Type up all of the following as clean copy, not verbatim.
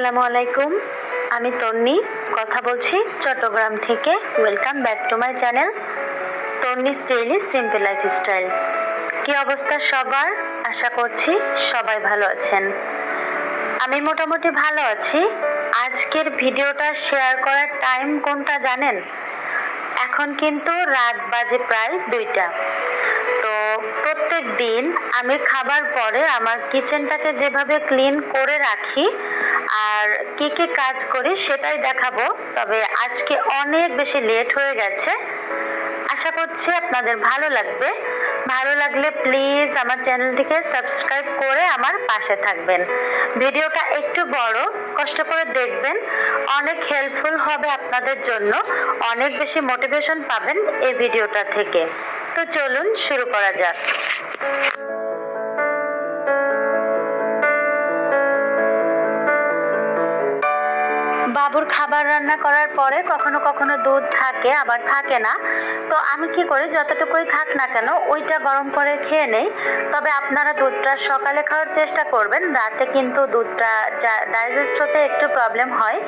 আসসালামু আলাইকুম। আমি তন্নি কথা বলছি চট্টগ্রাম থেকে। Welcome back to my channel Tonni's daily simple lifestyle. কি অবস্থা সবার? আশা করছি সবাই ভালো আছেন। আমি মোটামুটি ভালো আছি। আজকের ভিডিওটা শেয়ার করার টাইম কোনটা জানেন? এখন কিন্তু রাত বাজে প্রায় 2টা। তো প্রত্যেক দিন আমি খাবার পরে আমার কিচেনটাকে যেভাবে ক্লিন করে রাখি আর কি কি কাজ করি সেটাই দেখাবো। তবে আজকে অনেক বেশি লেট হয়ে গেছে। আশা করছি আপনাদের ভালো লাগবে। ভালো লাগলে প্লিজ আমার চ্যানেলটিকে সাবস্ক্রাইব করে আমার পাশে থাকবেন। ভিডিওটা একটু বড়, কষ্ট করে দেখবেন, অনেক হেল্পফুল হবে আপনাদের জন্য। অনেক বেশি মোটিভেশন পাবেন এই ভিডিওটা থেকে। তো চলুন শুরু করা যাক। বাবুর খাবার রান্না করার পরে কখনো কখনো দুধ থাকে, আবার থাকে না। তো আমি কি করি, যতটুকুই থাক না কেন ওইটা গরম করে খেয়ে নেই। তবে আপনারা দুধটা সকালে খাওয়ার চেষ্টা করবেন, রাতে কিন্তু দুধটা ডাইজেস্ট হতে একটু প্রবলেম হয়।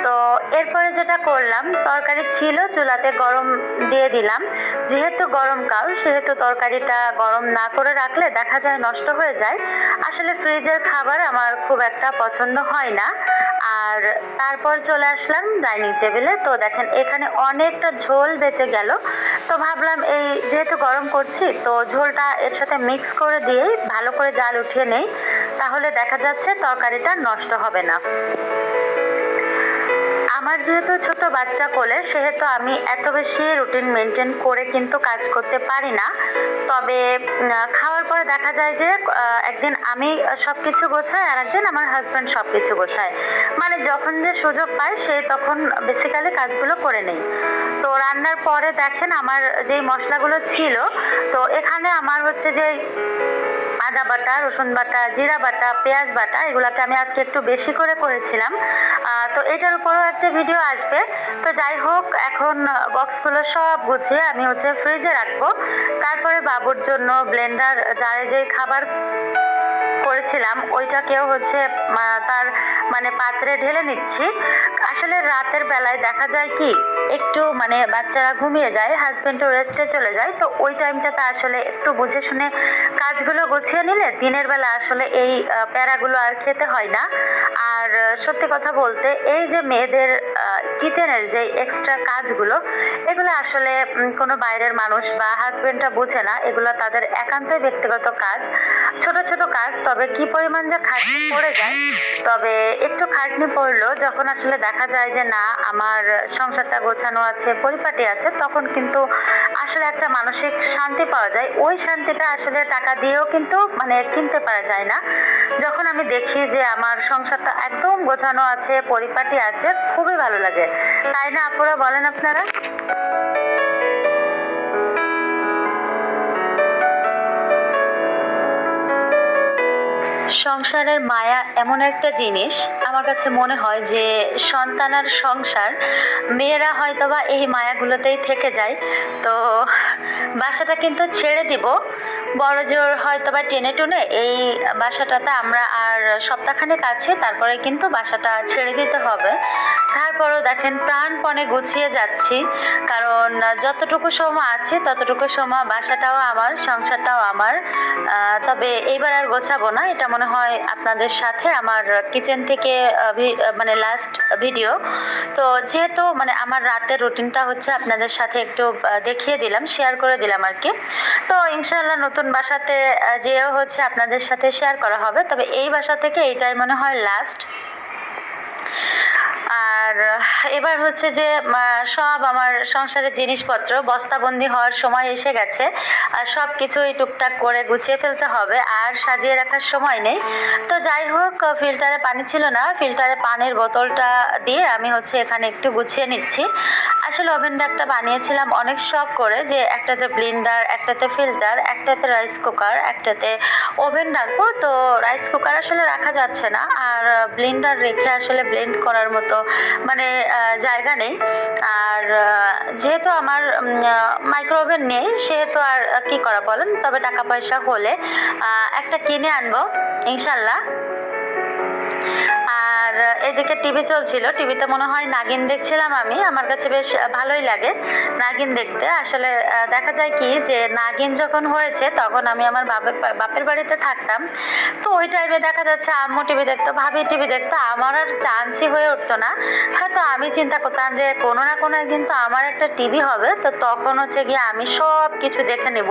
তো এরপরে যেটা করলাম, তরকারি ছিল চুলাতে গরম দিয়ে দিলাম। যেহেতু গরমকাল সেহেতু তরকারিটা গরম না করে রাখলে দেখা যায় নষ্ট হয়ে যায়। আসলে ফ্রিজের খাবার আমার খুব একটা পছন্দ হয় না। আর তারপর চলে আসলাম ডাইনিং টেবিলে। তো দেখেন এখানে অনেকটা ঝোল বেঁচে গেল। তো ভাবলাম এই যেহেতু গরম করছি তো ঝোলটা এর সাথে মিক্স করে দিয়েই ভালো করে জাল উঠিয়ে নেই, তাহলে দেখা যাচ্ছে তরকারিটা নষ্ট হবে না। আমার যেহেতু ছোট বাচ্চা কোলে সেহেতু আমি এত বেশি রুটিন মেনটেন করে কিন্তু কাজ করতে পারি না। তবে খাওয়ার পরে দেখা যায় যে একদিন আমি সবকিছু গোছাই আর একদিন আমার হাজব্যান্ড সবকিছু গোছায়। মানে যখন যে সুযোগ পায় সে তখন বেসিক্যালি কাজগুলো করে নেই। তো রান্নার পরে দেখেন আমার যেই মশলাগুলো ছিল, তো এখানে আমার হচ্ছে যে আদা বাটা, রসুন বাটা, জিরা বাটা, পেঁয়াজ বাটা, এগুলাকে আমি আজকে একটু বেশি করে করেছিলাম। তো এটার উপরেও একটা ভিডিও আসবে। তো যাই হোক, এখন বক্সগুলো সব গুছিয়ে আমি হচ্ছে ফ্রিজে রাখবো। তারপরে বাবুর জন্য ব্লেন্ডার জারে যে খাবার করেছিলাম ওইটাকেও হচ্ছে তার মানে পাত্রে ঢেলে নিচ্ছি। আসলে রাতের বেলায় দেখা যায় কি একটু মানে বাচ্চারা ঘুমিয়ে যায়, হাজবেন্ডও রেস্টে চলে যায়। তো ওই টাইমটাতে আসলে একটু বুঝে শুনে কাজগুলো গুছিয়ে নিলে দিনের বেলা আসলে এই প্যারাগুলো আর খেতে হয় না। আর সত্যি কথা বলতে এই যে মেয়েদের কিচেনের যে এক্সট্রা কাজগুলো, এগুলো আসলে কোনো বাইরের মানুষ বা হাজবেন্ডটা বুঝে না। এগুলো তাদের একান্তই ব্যক্তিগত কাজ, ছোট ছোট কাজ। তবে কি পরিমাণ যে খাটনি পড়ে যায়, তবে একটু খাটনি পড়লেও যখন আসলে দেখা যায় যে না আমার সংসারটা গোছানো আছে, পরিপাটি আছে, তখন কিন্তু আসলে একটা মানসিক শান্তি পাওয়া যায়। ওই শান্তিটা আসলে টাকা দিয়েও কিন্তু মানে কিনতে পারা যায় না। যখন আমি দেখি যে আমার সংসারটা একদম গোছানো আছে, পরিপাটি আছে, খুবই ভালো লাগে। তাই না আপুরা, বলেন আপনারা? সংসারের মায়া এমন একটা জিনিস, আমার কাছে মনে হয় যে সন্তান আর সংসার, মেয়েরা হয়তোবা এই মায়াগুলোতেই থেকে যায়। তো বাসাটা কিন্তু ছেড়ে দিব, বড় জোর হয়তোবা টেনে টুনে এই বাসাটাতে আমরা আর সপ্তাহখানেক আছি, তারপরে কিন্তু বাসাটা ছেড়ে দিতে হবে। তারপরও দেখেন প্রাণপণে গুছিয়ে যাচ্ছি, কারণ যতটুকু সময় আছে ততটুকু সময় বাসাটাও আমার, সংসারটাও আমার। তবে এইবার আর গোছাবো না। এটা মনে হয় আপনাদের সাথে আমার কিচেন থেকে মানে লাস্ট ভিডিও। তো যেহেতু মানে আমার রাতের রুটিনটা হচ্ছে আপনাদের সাথে একটু দেখিয়ে দিলাম, শেয়ার করে দিলাম আর কি। তো ইনশাআল্লাহ নতুন বাসাতে যেও হচ্ছে আপনাদের সাথে শেয়ার করা হবে। তবে এই বাসা থেকে এইটাই মনে হয় লাস্ট। আর এবার হচ্ছে যে সব আমার সংসারের জিনিসপত্র বস্তাবন্দি হওয়ার সময় এসে গেছে। আর সব কিছুই টুকটাক করে গুছিয়ে ফেলতে হবে, আর সাজিয়ে রাখার সময় নেই। তো যাই হোক, ফিল্টারে পানি ছিল না, ফিল্টারে পানির বোতলটা দিয়ে আমি হচ্ছে এখানে একটু গুছিয়ে নিচ্ছি। আসলে ওভেন ডাকটা বানিয়েছিলাম অনেক শখ করে, যে একটাতে ব্লেন্ডার, একটাতে ফিল্টার, একটাতে রাইস কুকার, একটাতে ওভেন রাখবো। তো রাইস কুকার আসলে রাখা যাচ্ছে না, আর ব্লেন্ডার রেখে আসলে ব্লেন্ড করার মতো মানে জায়গা নেই। আর যেহেতু আমার মাইক্রো ওভেন নেই সেহেতু আর কি করা বলেন। তবে টাকা পয়সা হলে একটা কিনে আনবো ইনশাল্লাহ। আর আর এদিকে টিভি চলছিল, টিভিতে মনে হয় নাগিন দেখছিলাম আমি। আমার কাছে বেশ ভালোই লাগে নাগিন দেখতে। আসলে দেখা যায় কি যে নাগিন যখন হয়েছে তখন আমি আমার বাপের বাড়িতে থাকতাম। তো ওই টাইমে দেখা যাচ্ছে আম্মু টিভি দেখতো, ভাবি টিভি দেখতো, আমার আর চান্সই হয়ে উঠতো না। হয়তো আমি চিন্তা করতাম যে কোনো না কোনো একদিন তো আমার একটা টিভি হবে, তো তখন হচ্ছে গিয়ে আমি সব কিছু দেখে নেব।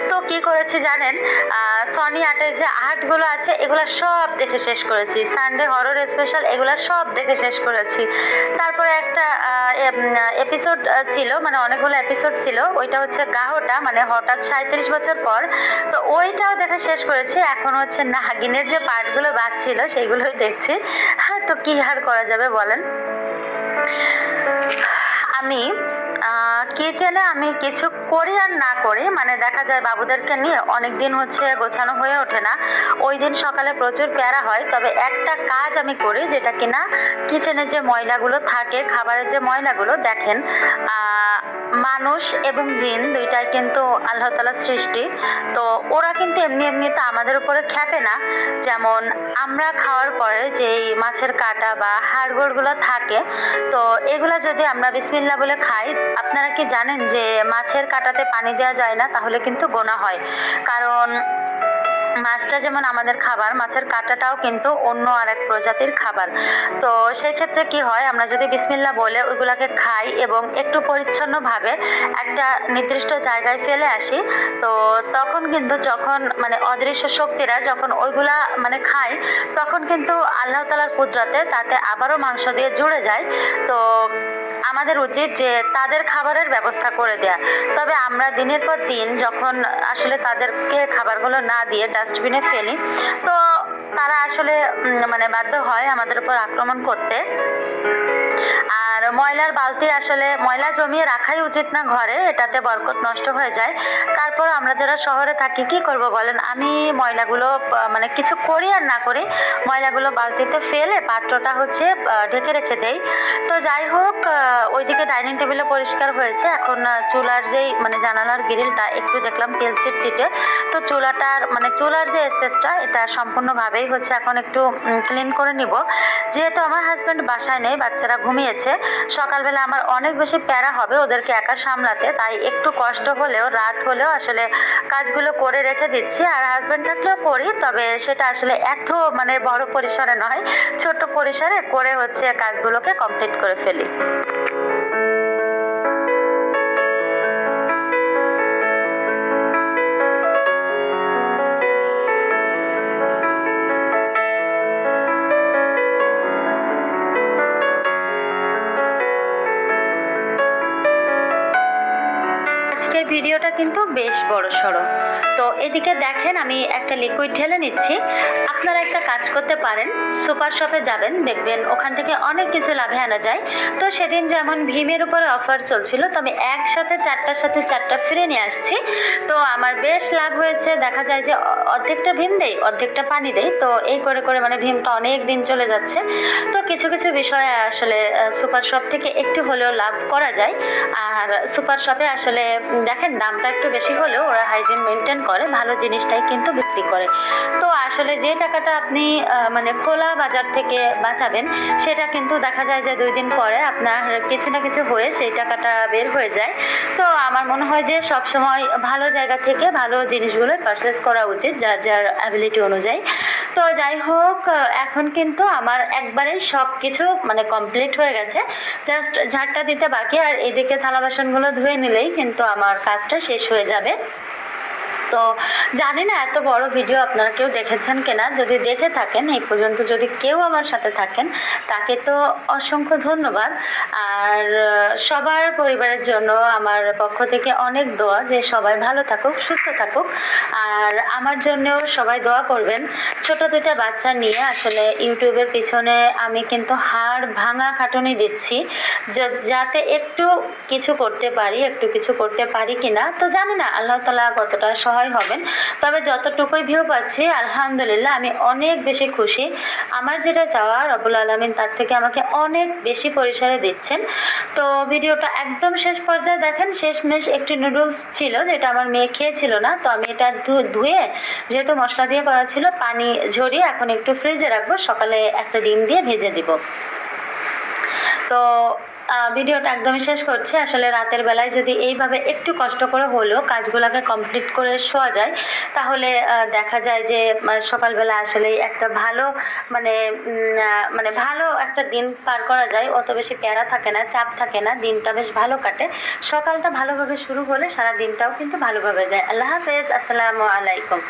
তো কি করেছি জানেন, সনি আটের যে আর্টগুলো আছে এগুলো সব দেখে শেষ করেছি। সানডে হরর স্পেশাল এগুলো সব দেখে শেষ করেছি। তারপরে একটা এপিসোড ছিল, মানে অনেকগুলো এপিসোড ছিল, ওইটা হচ্ছে গাহটা, মানে হঠাৎ 37 বছর পর। তো ওইটাও দেখে শেষ করেছি। এখন হচ্ছে নাগিনের যে পার্টগুলো বাকি সেগুলোই দেখছি। তো কি আর করা যাবে বলেন। আমি কিচেনে আমি কিছু করি আর না করি, মানে দেখা যায় বাবুদেরকে নিয়ে অনেকদিন হচ্ছে গোছানো হয়ে ওঠে না। ওই দিন সকালে প্রচুর প্যারা হয়। তবে একটা কাজ আমি করি, যেটা কিনা কিচেনে যে ময়লাগুলো থাকে, খাবারের যে ময়লাগুলো, দেখেন মানুষ এবং জিন দুইটাই কিন্তু আল্লাহ তাআলার সৃষ্টি। তো ওরা কিন্তু এমনি এমনিতে আমাদের উপরে খেপে না। যেমন আমরা খাওয়ার পরে যে মাছের কাঁটা বা হাড়গোড়গুলো থাকে, তো এগুলা যদি আমরা বিসমিল্লাহ বলে খাই, আপনারা কি জানেন যে মাছের কাঁটাতে পানি দেওয়া যায় না, তাহলে কিন্তু গোনা হয়। কারণ মাছটা যেমন আমাদের খাবার, মাছের কাঁটাটাও কিন্তু অন্য আরেক প্রজাতির খাবার। তো সেই ক্ষেত্রে কি হয়, আমরা যদি বিসমিল্লাহ বলে ওইগুলাকে খাই এবং একটু পরিচ্ছন্নভাবে একটা নির্দিষ্ট জায়গায় ফেলে আসি, তো তখন কিন্তু যখন মানে অদৃশ্য শক্তিরা যখন ওইগুলা মানে খায়, তখন কিন্তু আল্লাহ তাআলার কুদরতে তাতে আবারও মাংস দিয়ে জুড়ে যায়। তো আমাদের উচিত যে তাদের খাবারের ব্যবস্থা করে দেয়া। তবে আমরা দিনের পর দিন যখন আসলে তাদেরকে খাবারগুলো না দিয়ে ডাস্টবিনে ফেলি, তো তারা আসলে মানে বাধ্য হয় আমাদের উপর আক্রমণ করতে। আর ময়লার বালতি, আসলে ময়লা জমিয়ে রাখাই উচিত না ঘরে, এটাতে বরকত নষ্ট হয়ে যায়। তারপর আমরা যারা শহরে থাকি কি করব বলেন, আমি ময়লাগুলো মানে কিছু করি আর না করি, ময়লাগুলো বালতিতে ফেলে পাত্রটা হচ্ছে ঢেকে রেখে দেই। তো যাই হোক, ওইদিকে ডাইনিং টেবিলে পরিষ্কার হয়েছে। এখন চুলার যেই মানে জানালার গ্রিলটা একটু দেখলাম তেল চিটচিটে। তো চুলার যে স্পেসটা, এটা সম্পূর্ণভাবেই হচ্ছে এখন একটু ক্লিন করে নিব। যেহেতু আমার হাজবেন্ড বাসায় নেই, বাচ্চারা ঘুমিয়েছে, সকালবেলা আমার অনেক বেশি প্যারা হবে ওদেরকে একা সামলাতে, তাই একটু কষ্ট হলেও রাত হলেও আসলে কাজগুলো করে রেখে দিচ্ছি। আর হাজবেন্ড থাকলেও করি, তবে সেটা আসলে এত মানে বড় পরিসরে নয়, ছোট পরিসরে করে হচ্ছে কাজগুলোকে কমপ্লিট করে ফেলি। আজকের ভিডিওটা কিন্তু বেশ বড়সড়। তো এদিকে দেখেন আমি একটা লিকুইড ঢেলে নিচ্ছি। আপনারা একটা কাজ করতে পারেন, সুপার শপে যাবেন, দেখবেন ওখান থেকে অনেক কিছু লাভে আনা যায়। তো সেদিন যেমন ভীমের উপরে অফার চলছিল, তো আমি একসাথে 4টার সাথে 4টা ফ্রি নিয়ে আসছি। তো আমার বেশ লাভ হয়েছে। দেখা যায় যে অর্ধেকটা ভীম দেই, অর্ধেকটা পানি দেই। তো এই করে করে মানে ভীমটা অনেক দিন চলে যাচ্ছে। তো কিছু কিছু বিষয়ে আসলে সুপার শপ থেকে একটু হলেও লাভ করা যায়। আর সুপার শপে আসলে দেখেন দামটা একটু বেশি হলেও ওরা হাইজিন মেনটেন করে, ভালো জিনিসটাই কিন্তু বিক্রি করে। তো আসলে যে টাকাটা আপনি মানে খোলা বাজার থেকে বাঁচাবেন, সেটা কিন্তু দেখা যায় যে 2 দিন পরে আপনার কিছু না কিছু হয়ে সেই টাকাটা বের হয়ে যায়। তো আমার মনে হয় যে সব সময় ভালো জায়গা থেকে ভালো জিনিসগুলো পারচেস করা উচিত, যার যার অ্যাবিলিটি অনুযায়ী। তো যাই হোক, এখন কিন্তু আমার একবারেই সব কিছু মানে কমপ্লিট হয়ে গেছে, জাস্ট ঝাড়টা দিতে বাকি। আর এদিকে থালা বাসনগুলো ধুয়ে নিলেই কিন্তু আমার কাজটা শেষ হয়ে যাবে। তো জানি না এত বড় ভিডিও আপনারা কেউ দেখেছেন কিনা, যদি দেখে থাকেন এই পর্যন্ত, যদি কেউ আমার সাথে থাকেন, তাকে তো অসংখ্য ধন্যবাদ। আর সবার পরিবারের জন্য আমার পক্ষ থেকে অনেক দোয়া, যে সবাই ভালো থাকুক, সুস্থ থাকুক। আর আমার জন্যও সবাই দোয়া করবেন। ছোট 2টা বাচ্চা নিয়ে আসলে ইউটিউবের পিছনে আমি কিন্তু হাড় ভাঙা খাটুনি দিচ্ছি, যাতে একটু কিছু করতে পারি কিনা। তো জানি না আল্লাহ তাআলা কতটা সহায় হয় হবেন। তবে যতটুকুই ভিউ পাচ্ছি আলহামদুলিল্লাহ আমি অনেক বেশি খুশি। আমার যেটা চাওয়া রব্বুল আলামিন তার থেকে আমাকে অনেক বেশি পরিসরে দিচ্ছেন। তো ভিডিওটা একদম শেষ পর্যায়ে দেখেন, শেষমেশ একটু নুডলস ছিল যেটা আমার মেয়ে খেয়েছিল না, তো আমি এটা ধুয়ে যেহেতু মশলা দিয়ে করা ছিল পানি ঝরিয়ে এখন একটু ফ্রিজে রাখবো, সকালে একটা ডিম দিয়ে ভেজে দিব। তো ভিডিওটা একদমই শেষ করছি। আসলে রাতের বেলায় যদি এইভাবে একটু কষ্ট করে হলেও কাজগুলোকে কমপ্লিট করে শোয়া যায়, তাহলে দেখা যায় যে সকালবেলা আসলে একটা ভালো মানে মানে ভালো একটা দিন পার করা যায়। অত বেশি প্যারা থাকে না, চাপ থাকে না, দিনটা বেশ ভালো কাটে। সকালটা ভালোভাবে শুরু হলে সারা দিনটাও কিন্তু ভালোভাবে যায়। আল্লাহ হাফেজ, আসসালামু আলাইকুম।